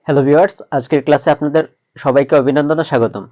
Hello viewers, আজকের ক্লাসে আপনাদের সবাইকে অভিনন্দন ও স্বাগতম।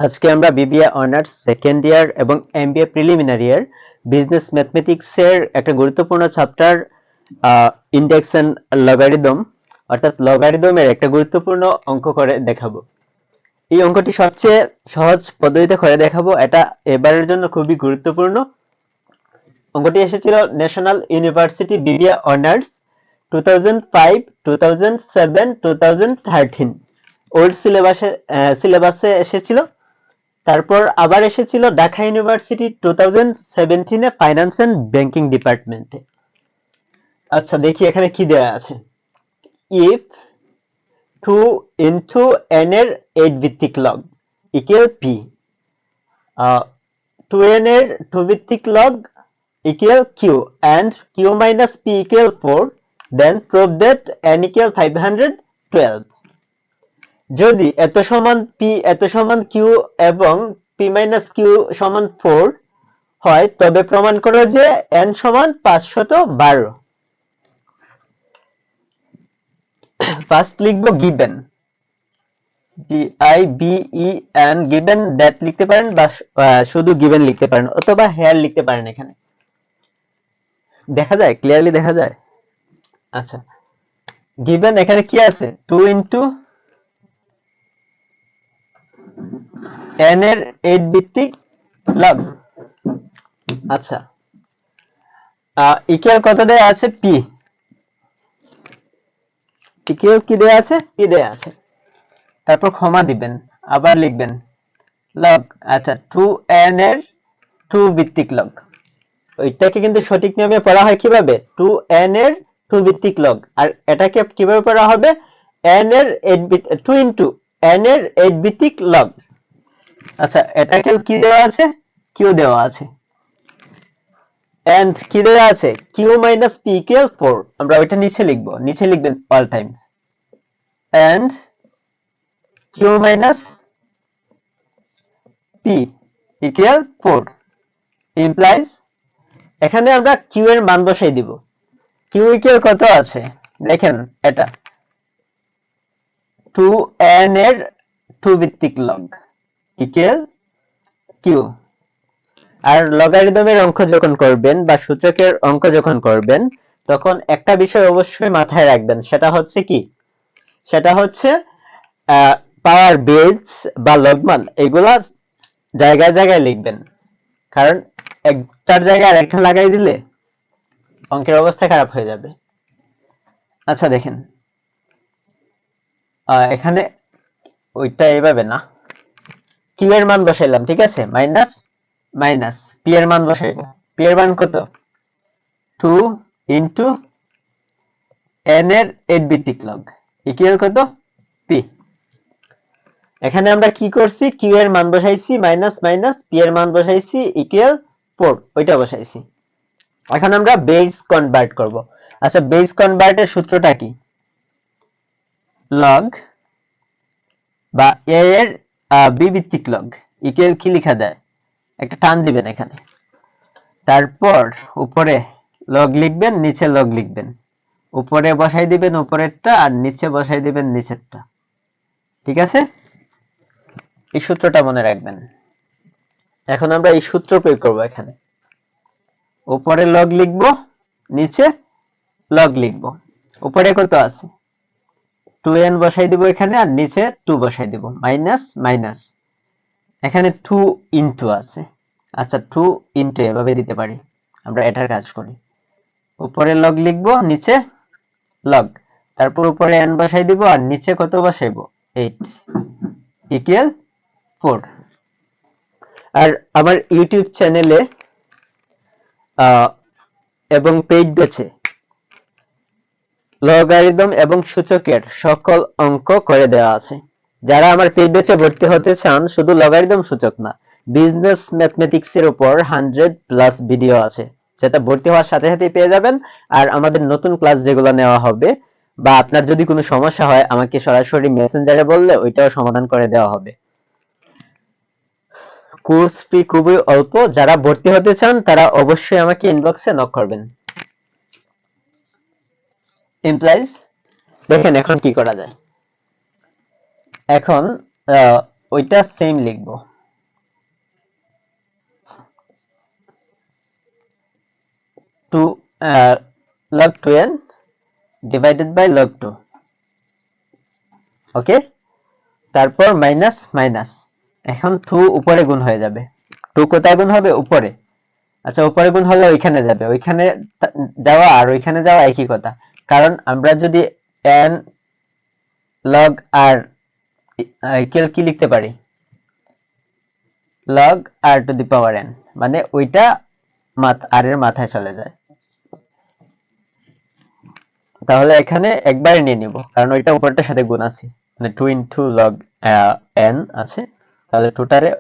আজকে আমরা বিবিএ অনার্স সেকেন্ড ইয়ার এবং এমবিএ প্রিলিমিনারি ইয়ার বিজনেস ম্যাথমেটিক্সের একটা গুরুত্বপূর্ণ চ্যাপ্টার ইন্ডেক্স এন্ড লগারিদম অর্থাৎ লগারিদমের একটা গুরুত্বপূর্ণ অঙ্ক করে দেখাবো। এই অঙ্কটি সবচেয়ে সহজ পদ্ধতিতে করে দেখাবো। এটা এবারের জন্য খুবই গুরুত্বপূর্ণ। অঙ্কটি এসেছিল national university BBA honours 2005, 2007, 2013 old সিলেবাসে এসেছিল। তারপর আবার এসেছিল Dhaka university 2017 finance and banking ডিপার্টমেন্টে। আচ্ছা, দেখি এখানে কি দেওয়া আছে। ইফ 2 into n এর 8 ভিত্তিক লগ ইকুয়াল p, 2n এর 2 ভিত্তিক log equal q and q minus p equal 4, then prove that n equal 512. যদি এত সমান p এত সমান q এবং p minus q সমান 4 হয় তবে প্রমাণ করো যে n সমান 512। ফার্স্ট লিখবো given, given given that লিখতে পারেন বা শুধু given লিখতে পারেন অথবা here লিখতে পারেন। এখানে দেখা যায়, ক্লিয়ারলি দেখা যায়। আচ্ছা, given এখানে কি আছে, 2 into n এর 8 ভিত্তিক লগ। আচ্ছা, ইকুয়াল কত দেয়া আছে, p ইকুয়াল কি দেয়া আছে, p দেয়া আছে। তারপর ক্ষমা দিবেন, আবার লিখবেন লগ। আচ্ছা, 2n এর 2 ভিত্তিক লগ, ওইটাকে কিন্তু সঠিক নিয়মে পড়া হয় কিভাবে, 2n এর 2 ভিত্তিক লগ। আর এটাকে কিভাবে পড়া হবে, n এর 2 into n এর 8 ভিত্তিক লগ। আচ্ছা, এটাকে কি দেওয়া আছে, q দেওয়া আছে, and কি দেওয়া আছে, q minus p equals 4। আমরা ওইটা নিচে লিখবো, নিচে লিখবেন all time, and q minus p equal 4 implies, এখানে আমরা q এর মান বসাই দিব। q equal কত আছে দেখেন, এটা 2n এর 2 ভিত্তিক লগ equal q। আর লগারিদমের অঙ্ক যখন করবেন বা সূচকের অঙ্ক যখন করবেন তখন একটা বিষয় অবশ্যই মাথায় রাখবেন, সেটা হচ্ছে কি, সেটা হচ্ছে পাওয়ার বেস বা লগমান এগুলা জায়গায় জায়গায় লিখবেন, কারণ একটার জায়গায় আরেকটা লাগাই দিলে অঙ্কের অবস্থা খারাপ হয়ে যাবে। আচ্ছা দেখেন, এখানে ওইটা এইভাবে না, কিউ এর মান বসাইলাম, ঠিক আছে, মাইনাস মাইনাস পি এর মান বসাইব। পি এর মান কত, 2 into n এর 8 ভিত্তিক লগ ইকুয়াল কত, পি। এখানে আমরা কি করছি, কিউ এর মান বসাইছি মাইনাস মাইনাস, পি এর মান বসাইছি ইকুয়াল 4, ওইটা বসাইছি। এখন আমরা বেস কনভার্ট করব। আচ্ছা, বেস কনভার্টের সূত্রটা কি, লগ বা a এর b ভিত্তিক লগ ইকুয়াল কি লেখা যায়, একটা টান দিবেন এখানে, তারপর উপরে লগ লিখবেন, নিচে লগ লিখবেন, উপরে বসাই দিবেন উপরেরটা আর নিচে বসাই দিবেন নিচেরটা, ঠিক আছে। এই সূত্রটা মনে রাখবেন। এখন আমরা এই সূত্র প্রয়োগ করব। এখানে উপরে লগ লিখব, নিচে লগ লিখব। উপরে কত আছে, 2n বসাই দিব এখানে আর নিচে 2 বসাই দিব, মাইনাস মাইনাস, এখানে 2 ইনটু আছে। আচ্ছা, 2 ইনটু এভাবে দিতে পারি, আমরা এটার কাজ করি। উপরে লগ লিখব, নিচে লগ, তারপর উপরে n বসাই দিব আর নিচে কত বসাইব, 8 ইকুয়াল 4। আর আমার ইউটিউব চ্যানেলে এবং পেইড ব্যাচে লগারিদম এবং সূচকের সকল অঙ্ক করে দেওয়া আছে। যারা আমার পেইড ব্যাচে ভর্তি হতে চান, শুধু লগারিদম সূচক না, বিজনেস ম্যাথমেটিক্সের উপর 100+ ভিডিও আছে, যেটা ভর্তি হওয়ার সাথে সাথেই পেয়ে যাবেন। আর আমাদের নতুন ক্লাস যেগুলো নেওয়া হবে বা আপনার যদি কোনো সমস্যা হয় আমাকে সরাসরি মেসেঞ্জারে বললে ওইটাও সমাধান করে দেওয়া হবে। কোর্স ফি খুবই অল্প, যারা ভর্তি হতে চান তারা অবশ্যই আমাকে ইনবক্সে নক করবেন। ইমপ্লাইজ, দেখেন এখন কি করা যায়। এখন ওইটা সেম লিখবো, 2 log 2n divided by log 2। Okay, তারপর মাইনাস মাইনাস, এখন 2 উপরে গুণ হয়ে যাবে। 2 কোথায় গুণ হবে? উপরে। আচ্ছা, উপরে গুণ হলে ওইখানে যাবে, ওইখানে যাওয়া আর ওইখানে যাওয়া একই কথা, কারণ আমরা যদি n log r কি লিখতে পারি, log r two the power n, মানে ওইটা আর এর মাথায় চলে যায়। তাহলে এখানে একবারে নিয়ে নিব, কারণ ওইটা উপরটার সাথে গুণ আছে, মানে 2 ইনটু log n আছে, তাহলে 2টারে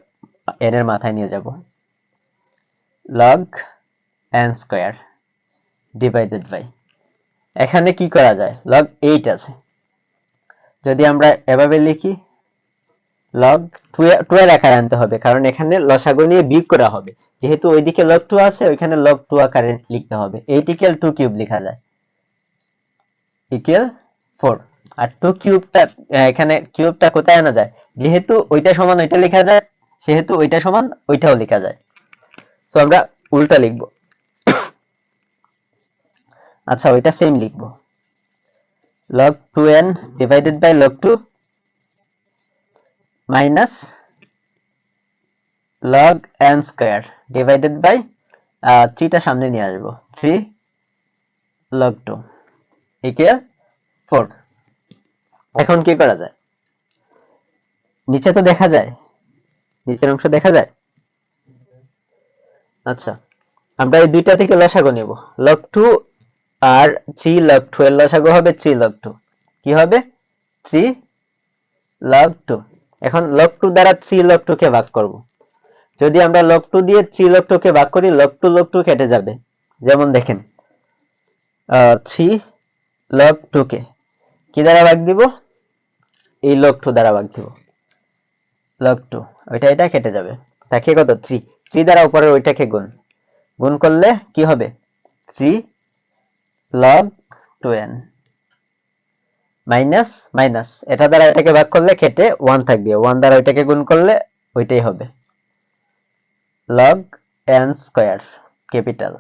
n এর মাথায় নিয়ে যাব, log n square divided by, এখানে কি করা যায়, log 8 আছে, যদি আমরা এভাবে লিখি log 2 এর আকারে আনতে হবে, কারণ এখানে লসাগু নিয়ে বিয়োগ করা হবে, যেহেতু ওইদিকে log 2 আছে, ওইখানে log 2 আকারে লিখতে হবে। 8 ইকুয়াল 2 কিউব লেখা যায়, ইকুয়াল 4। আর 2 কিউবটা এখানে কিউবটা কোথায় আনা যায়, যেহেতু ওইটা সমান ওইটা লেখা যায়, সেহেতু ওইটা সমান ওইটাও লেখা যায়, সো আমরা উল্টা লিখব। আচ্ছা, ওইটা সেম লিখব, log 2n divided by log 2 minus log n square divided by 3টা সামনে নিয়ে আসবো, 3 log 2 ইকুয়াল 4। এখন কি করা যায়, নিচে তো দেখা যায়, নিচের অংশ দেখা যায়। আচ্ছা, আমরা এই দুইটা থেকে লসাগু নেব, log 2 আর 3 log 2 এর লসাগু হবে 3 log 2, কি হবে 3 log 2। এখন log 2 দ্বারা 3 log 2 কে ভাগ করব, যদি আমরা log 2 দিয়ে 3 log 2 কে ভাগ করি, log 2 কেটে যাবে, যেমন দেখেন 3 log 2 কে কি দ্বারা ভাগ দিব, এই log 2 দ্বারা ভাগ দিব, log 2 ওইটা এটা কেটে যাবে, তাকে কত 3, 3 দ্বারা উপরে ওইটাকে গুণ করলে কি হবে 3 log 2n মাইনাস মাইনাস, এটা দ্বারা এটাকে ভাগ করলে কেটে 1 থাকবে, 1 দ্বারা ওইটাকে গুণ করলে ওইটাই হবে, log n square capital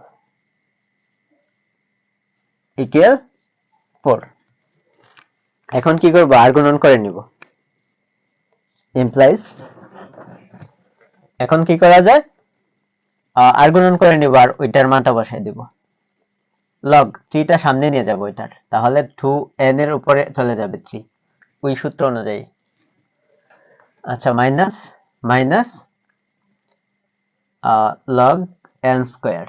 equal 4। এখন কি করব, আর গুণন করে নিব, ইমপ্লাইজ, এখন কি করা যায়, আর গুণন করে নিব আর ওইটার মানটা বসাই দিব, log 3টা সামনে নিয়ে যাব ওইটার, তাহলে 2n এর উপরে চলে যাবে 3 ওই সূত্র অনুযায়ী। আচ্ছা, minus minus log n square,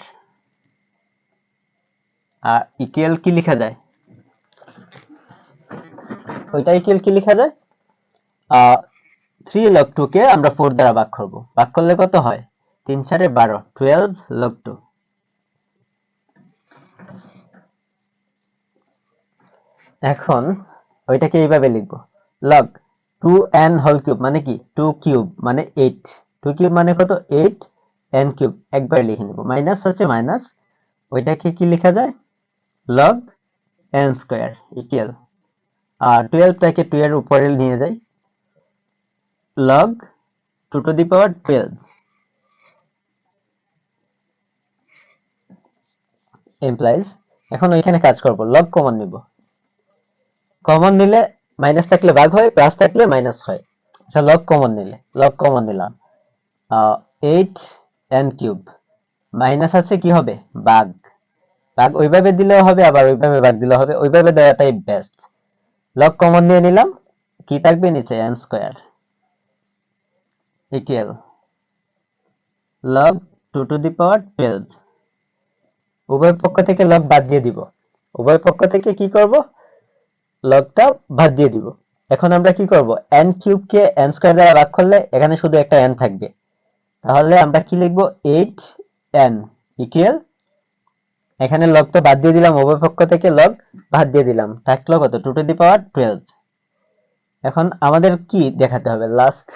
আর ইকুয়াল কি লেখা যায়, ওইটা ইকুয়াল কি লেখা যায়, 3 log 2 কে আমরা 4 দ্বারা ভাগ করব, ভাগ করলে কত হয়, 3 4 12, 12 log 2। এখন ওইটাকে এইভাবে লিখব, log 2n হোল কিউব মানে কি, 2 কিউব মানে 8, 2 কিউব মানে কত 8, n কিউব একবার লিখে নেব, মাইনাস হচ্ছে মাইনাস, ওইটাকে কি লেখা যায়, log n স্কয়ার ইকুয়াল 12টাকে 2 এর উপরে নিয়ে যাই, log 2 to the power 12 employees. এখন ওইখানে কাজ করব, log কমন নিব, কমন নিলে মাইনাস থাকলে ভাগ হয়, প্লাস থাকলে মাইনাস হয়। আচ্ছা, log কমন নিলাম 8n কিউব, মাইনাস আছে কি হবে ভাগ, ভাগ ওইভাবে দিলেও হবে, আবার ওইভাবে ভাগ দিলেও হবে, ওইভাবে দেওয়াটাই বেস্ট। log কমন নিয়ে নিলাম, কি থাকবে নিচে n square equal log 2 to the power 12, উভয় পক্ষ থেকে log বাদ দিয়ে দিব, উভয় পক্ষ থেকে কি করব, লগটা বাদ দিয়ে দিব। এখন আমরা কি করব, n কিউব কে n স্কয়ার দ্বারা ভাগ করলে এখানে শুধু একটা n থাকবে, তাহলে আমরা কি লিখব 8n ইকুয়াল, এখানে লগ তো বাদ দিয়ে দিলাম, উভয় পক্ষ থেকে লগ বাদ দিয়ে দিলাম, থাকলো কত 2 টু দি পাওয়ার 12। এখন আমাদের কি দেখাতে হবে, লাস্ট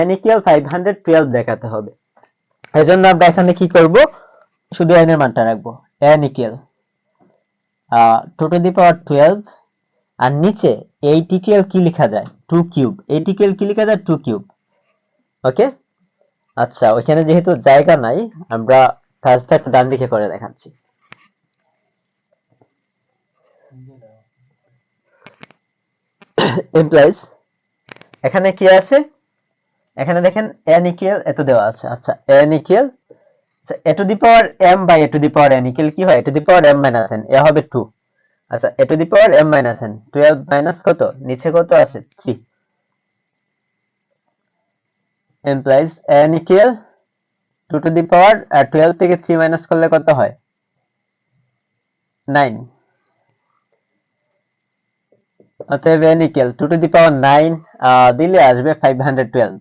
n ইকুয়াল 512 দেখাতে হবে, এজন্য আমরা এখানে কি করব, শুধু n এর মানটা রাখবো, n equal 2 to the power 12, আর নিচে 8 ইকুয়াল কি লেখা যায়, টু কিউব, এটিকেল কি লেখা যায়, টু কিউব। ওকে, আচ্ছা ওইখানে যেহেতু জায়গা নাই, আমরা কাজটা একটু ডান দিকে করে দেখাচ্ছি। এমপ্লয়িজ, এখানে কি আছে, এখানে দেখেন n ইকুয়াল এত দেওয়া আছে। আচ্ছা n equal a to the power m by a to the power n equal কি হয়, a to the power m minus n, এ হবে 2। আচ্ছা a to the power m minus n, 12 minus কত, নিচে কত আছে 3, implies n equal 2 to the power 12 থেকে 3 মাইনাস করলে কত হয়, 9। অতএব n ইকুয়াল 2 টু দি পাওয়ার 9 দিলে আসবে 512।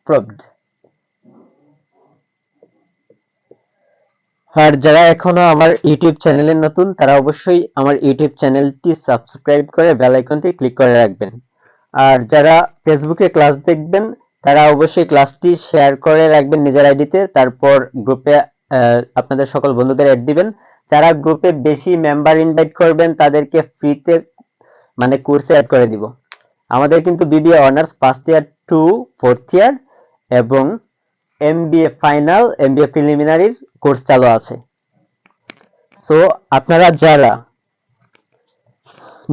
প্রুভড। আর যারা এখনো আমার ইউটিউব চ্যানেলে নতুন, তারা অবশ্যই আমার ইউটিউব চ্যানেলটি সাবস্ক্রাইব করে বেল আইকনটি ক্লিক করে রাখবেন। আর যারা ফেসবুকে ক্লাস দেখবেন, তারা অবশ্যই ক্লাসটি শেয়ার করে রাখবেন নিজের আইডিতে, তারপর গ্রুপে আপনাদের সকল বন্ধুদের অ্যাড দিবেন। যারা গ্রুপে বেশি মেম্বার ইনভাইট করবেন, তাদেরকে ফ্রিতে মানে কোর্সে অ্যাড করে দিব। আমাদের কিন্তু BBA honours first year to fourth year এবং এমবিএ ফাইনাল, এমবিএ প্রিলিমিনারির কোর্স চালু আছে। সো আপনারা যারা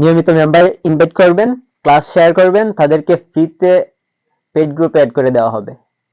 নিয়মিত মেম্বার ইনভাইট করবেন, ক্লাস শেয়ার করবেন, তাদেরকে ফ্রিতে পেইড গ্রুপে অ্যাড করে দেওয়া হবে।